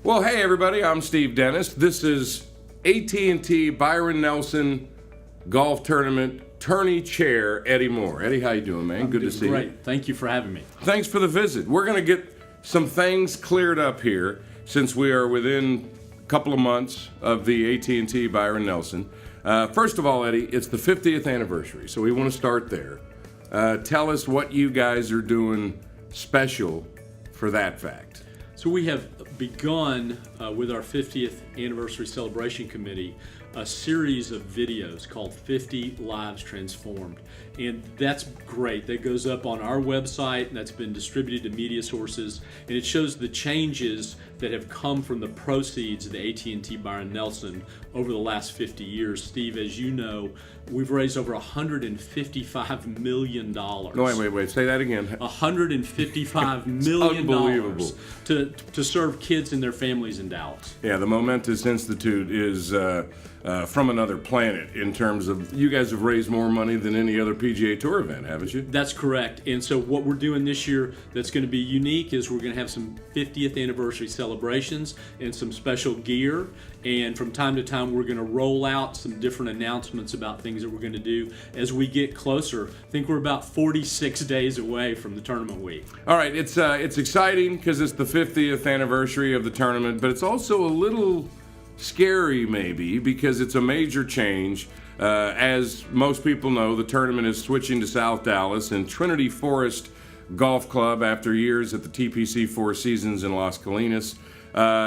Well, hey everybody, I'm Steve Dennis. This is AT&T Byron Nelson Golf Tournament Tourney Chair, Eddie Moore. Eddie, how you doing, man? Good to see you. Great. Thank you for having me. Thanks for the visit. We're going to get some things cleared up here since we are within a couple of months of the AT&T Byron Nelson. First of all, Eddie, it's the 50th anniversary, so we want to start there. Tell us what you guys are doing special for that fact. So we have begun with our 50th anniversary celebration committee a series of videos called 50 Lives Transformed. And that's great. That goes up on our website and that's been distributed to media sources. And it shows the changes that have come from the proceeds of the AT&T Byron Nelson over the last 50 years. Steve, as you know, we've raised over $155 million. No, wait. Say that again. $155 million to serve kids and their families in Dallas. Yeah, the Momentous Institute is from another planet in terms of, you guys have raised more money than any other PGA Tour event, haven't you? That's correct. And so what we're doing this year that's going to be unique is we're going to have some 50th anniversary celebrations and some special gear. And from time to time, we're going to roll out some different announcements about things that we're going to do as we get closer. I think we're about 46 days away from the tournament week. All right, it's exciting because it's the 50th anniversary of the tournament, but it's also a little scary maybe because it's a major change. As most people know, the tournament is switching to South Dallas and Trinity Forest Golf Club after years at the TPC Four Seasons in Las Colinas.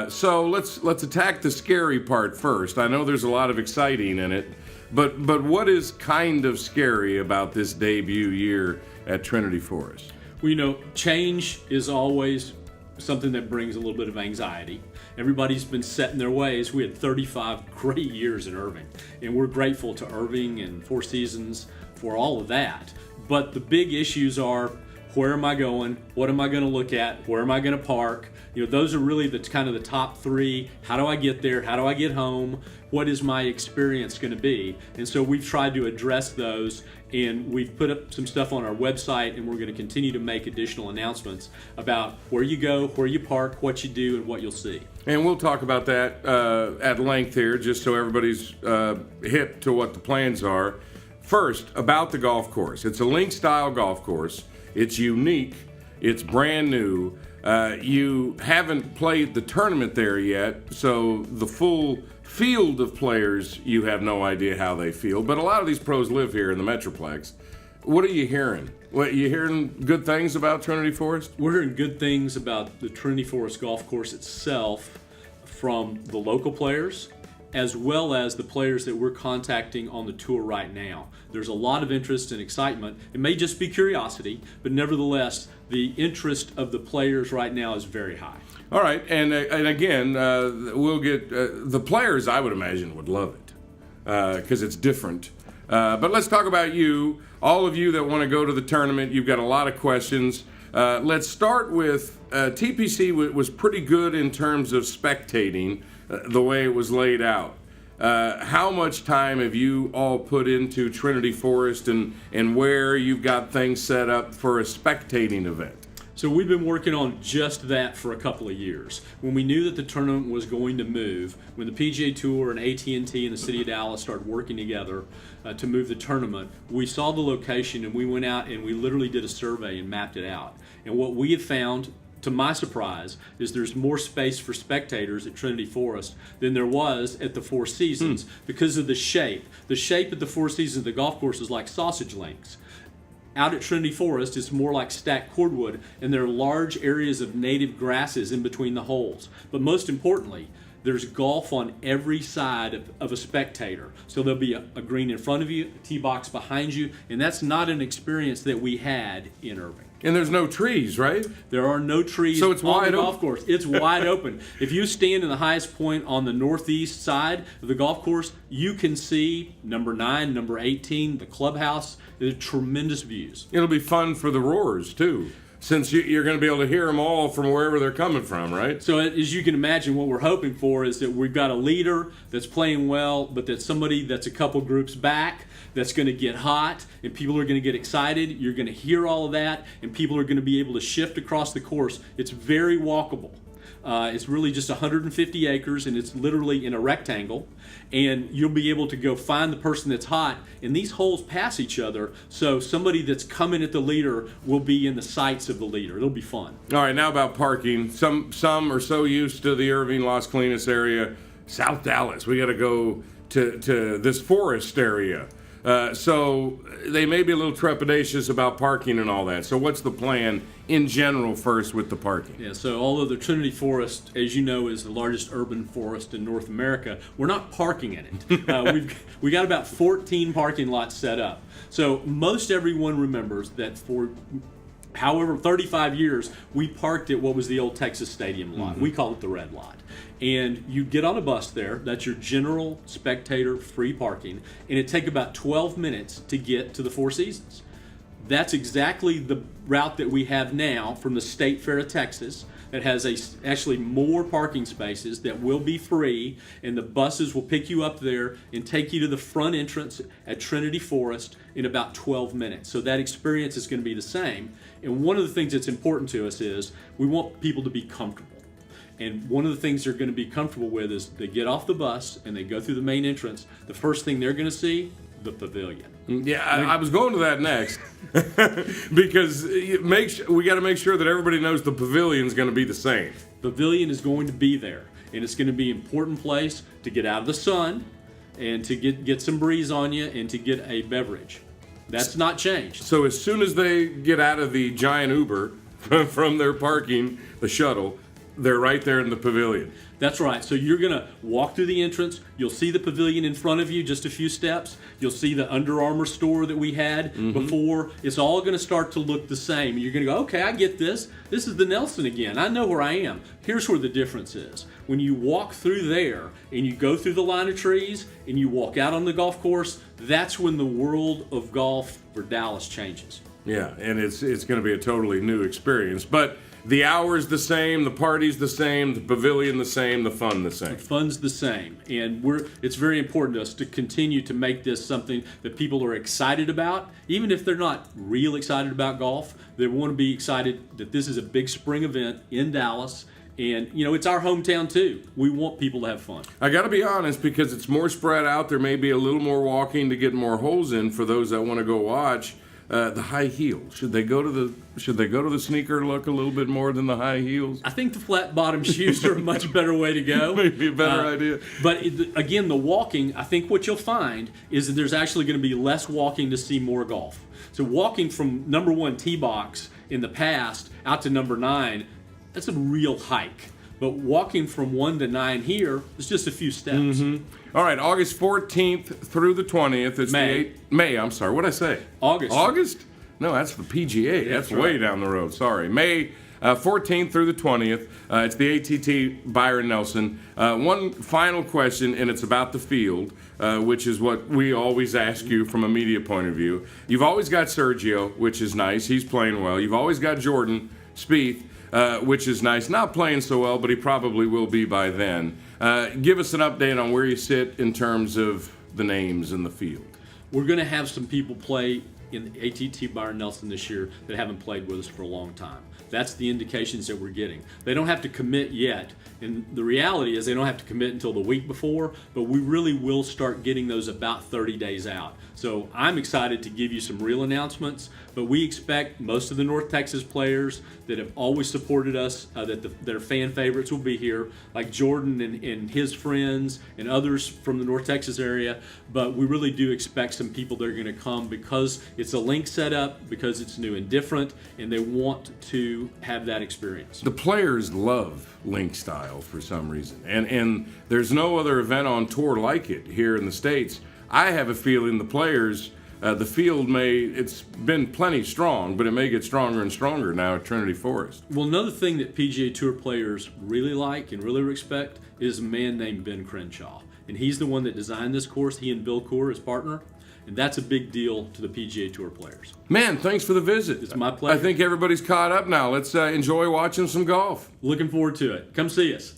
So let's attack the scary part first. I know there's a lot of exciting in it, but what is kind of scary about this debut year at Trinity Forest? Well, you know, change is always something that brings a little bit of anxiety. Everybody's been set in their ways. We had 35 great years in Irving, and we're grateful to Irving and Four Seasons for all of that. But the big issues are, where am I going? What am I going to look at? Where am I going to park? You know, those are really the kind of the top three. How do I get there? How do I get home? What is my experience going to be? And so we've tried to address those, and we've put up some stuff on our website, and we're going to continue to make additional announcements about where you go, where you park, what you do, and what you'll see. And we'll talk about that at length here, just so everybody's hip to what the plans are. First, about the golf course. It's a link-style golf course. It's unique. It's brand new. You haven't played the tournament there yet, so the full field of players, you have no idea how they feel. But a lot of these pros live here in the Metroplex. What are you hearing? What, you hearing good things about Trinity Forest? We're hearing good things about the Trinity Forest Golf Course itself from the local players, as well as the players that we're contacting on the tour right now. There's a lot of interest and excitement. It may just be curiosity, but nevertheless, the interest of the players right now is very high. All right, and again, we'll get the players. I would imagine would love it because it's different. But let's talk about you. All of you that want to go to the tournament, you've got a lot of questions. Let's start with TPC was pretty good in terms of spectating the way it was laid out. How much time have you all put into Trinity Forest and where you've got things set up for a spectating event? So we've been working on just that for a couple of years. When we knew that the tournament was going to move, when the PGA Tour and AT&T and the City of Dallas started working together to move the tournament, we saw the location and we went out and we literally did a survey and mapped it out. And what we have found, to my surprise, is there's more space for spectators at Trinity Forest than there was at the Four Seasons because of the shape. The shape at the Four Seasons of the golf course is like sausage links. Out at Trinity Forest, it's more like stacked cordwood, and there are large areas of native grasses in between the holes. But most importantly, there's golf on every side of a spectator. So there'll be a green in front of you, a tee box behind you, and that's not an experience that we had in Irving. And there's no trees, right? There are no trees so it's on wide the golf course. It's wide open. If you stand in the highest point on the northeast side of the golf course, you can see number 9, number 18, the clubhouse. There's tremendous views. It'll be fun for the roars, too, since you're going to be able to hear them all from wherever they're coming from, right? So as you can imagine, what we're hoping for is that we've got a leader that's playing well, but that's somebody that's a couple groups back that's going to get hot, and people are going to get excited. You're going to hear all of that, and people are going to be able to shift across the course. It's very walkable. It's really just 150 acres, and it's literally in a rectangle. And you'll be able to go find the person that's hot. And these holes pass each other, so somebody that's coming at the leader will be in the sights of the leader. It'll be fun. All right, now about parking. Some are so used to the Irving, Las Colinas area. South Dallas, we got to go to this forest area. So they may be a little trepidatious about parking and all that. So what's the plan in general first with the parking? Yeah, so although the Trinity Forest, as you know, is the largest urban forest in North America, we're not parking in it. We got about 14 parking lots set up. So most everyone remembers that for however 35 years, we parked at what was the old Texas Stadium lot. We call it the red lot. And you get on a bus there. That's your general spectator free parking. And it take about 12 minutes to get to the Four Seasons. That's exactly the route that we have now from the State Fair of Texas. That has actually more parking spaces that will be free, and the buses will pick you up there and take you to the front entrance at Trinity Forest in about 12 minutes. So that experience is going to be the same. And one of the things that's important to us is we want people to be comfortable. And one of the things they're going to be comfortable with is they get off the bus and they go through the main entrance. The first thing they're going to see, the pavilion. Yeah, I was going to that next because we got to make sure that everybody knows the pavilion's going to be the same. Pavilion is going to be there, and it's going to be an important place to get out of the sun and to get some breeze on you and to get a beverage. That's not changed. So as soon as they get out of the giant Uber from their parking, the shuttle, they're right there in the pavilion. That's right. So you're going to walk through the entrance. You'll see the pavilion in front of you, just a few steps. You'll see the Under Armour store that we had before. It's all going to start to look the same. You're going to go, okay, I get this. This is the Nelson again. I know where I am. Here's where the difference is. When you walk through there and you go through the line of trees and you walk out on the golf course, that's when the world of golf for Dallas changes. Yeah, and it's going to be a totally new experience. But the hour's the same, the party's the same, the pavilion the same, the fun the same. The fun's the same, and it's very important to us to continue to make this something that people are excited about. Even if they're not real excited about golf, they want to be excited that this is a big spring event in Dallas. And, it's our hometown, too. We want people to have fun. I got to be honest, because it's more spread out, there may be a little more walking to get more holes in for those that want to go watch. The high heels. Should they go to the sneaker look a little bit more than the high heels? I think the flat bottom shoes are a much better way to go. Maybe a better idea. But again, the walking, I think what you'll find is that there's actually going to be less walking to see more golf. So walking from number 1 tee box in the past out to number 9, that's a real hike. But walking from 1 to 9 here is just a few steps. All right, August 14th through the 20th. It's May, I'm sorry. What did I say? August. August? No, that's the PGA. That's way right. down the road. Sorry. May 14th through the 20th. It's the AT&T Byron Nelson. One final question, and it's about the field, which is what we always ask you from a media point of view. You've always got Sergio, which is nice. He's playing well. You've always got Jordan Spieth, which is nice. Not playing so well, but he probably will be by then. Give us an update on where you sit in terms of the names in the field. We're going to have some people play in the AT&T Byron Nelson this year that haven't played with us for a long time. That's the indications that we're getting. They don't have to commit yet, and the reality is they don't have to commit until the week before, but we really will start getting those about 30 days out. So I'm excited to give you some real announcements, but we expect most of the North Texas players that have always supported us, that their fan favorites will be here, like Jordan and his friends and others from the North Texas area, but we really do expect some people that are going to come because it's a link setup, because it's new and different, and they want to have that experience. The players love link style for some reason, and there's no other event on tour like it here in the States. I have a feeling the players, the field it's been plenty strong, but it may get stronger and stronger now at Trinity Forest. Well, another thing that PGA Tour players really like and really respect is a man named Ben Crenshaw. And he's the one that designed this course, he and Bill Coore, his partner. And that's a big deal to the PGA Tour players. Man, thanks for the visit. It's my pleasure. I think everybody's caught up now. Let's enjoy watching some golf. Looking forward to it. Come see us.